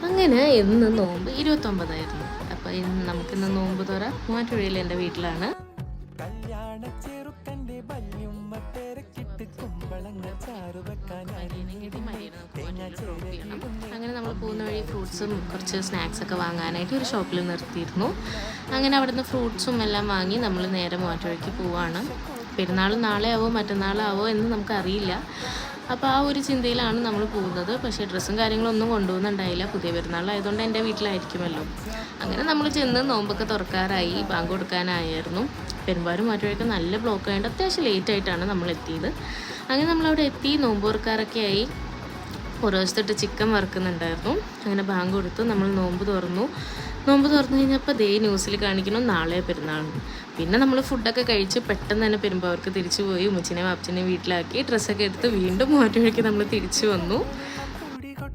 അങ്ങനെ ഇന്ന് നോമ്പ് 29ആയിരുന്നു. അപ്പോൾ ഇന്ന് നമുക്കിന്ന് നോമ്പ് തുറ മൂവാറ്റുപുഴയിൽ എൻ്റെ വീട്ടിലാണ്. അങ്ങനെ നമ്മൾ പോകുന്ന വഴി ഫ്രൂട്ട്സും കുറച്ച് സ്നാക്സൊക്കെ വാങ്ങാനായിട്ട് ഒരു ഷോപ്പിൽ നിർത്തിയിരുന്നു. അങ്ങനെ അവിടുന്ന് ഫ്രൂട്ട്സും എല്ലാം വാങ്ങി നമ്മൾ നേരെ മൂവാറ്റുപുഴയ്ക്ക് പോവാണ്. പെരുന്നാൾ നാളെ ആവോ മറ്റന്നാളാവോ എന്ന് നമുക്കറിയില്ല. അപ്പോൾ ആ ഒരു ചിന്തയിലാണ് നമ്മൾ പോകുന്നത്. പക്ഷേ ഡ്രസ്സും കാര്യങ്ങളൊന്നും കൊണ്ടുപോകുന്നുണ്ടായില്ല. പുതിയ പെരുന്നാളായതുകൊണ്ട് എൻ്റെ വീട്ടിലായിരിക്കുമല്ലോ. അങ്ങനെ നമ്മൾ ചെന്ന് നോമ്പൊക്കെ തുറക്കാറായി, ബാങ്ക് കൊടുക്കാനായിരുന്നു. പെരുമ്പാവൂർ മൂവാറ്റുപുഴയ്ക്ക് നല്ല ബ്ലോക്ക് ആയതുകൊണ്ട് അത്യാവശ്യം ലേറ്റായിട്ടാണ് നമ്മൾ എത്തിയത്. അങ്ങനെ നമ്മളവിടെ എത്തി, നോമ്പ് തുറക്കാറൊക്കെ ആയി. ഒരു ദിവസത്തിട്ട് ചിക്കൻ വറുക്കുന്നുണ്ടായിരുന്നു. അങ്ങനെ ബാങ്ക് കൊടുത്ത് നമ്മൾ നോമ്പ് തുറന്നു കഴിഞ്ഞപ്പോൾ ദേ ന്യൂസിൽ കാണിക്കണം നാളെ പെരുന്നാളിന്. പിന്നെ നമ്മൾ ഫുഡൊക്കെ കഴിച്ച് പെട്ടെന്ന് തന്നെ പെരുമ്പാവൂർക്ക് തിരിച്ചു പോയി. ഉമ്മച്ചിനെയും വാപ്പച്ചിനെയും വീട്ടിലാക്കി ഡ്രസ്സൊക്കെ എടുത്ത് വീണ്ടും മൂവാറ്റുപുഴയ്ക്ക് നമ്മൾ തിരിച്ചു വന്നു.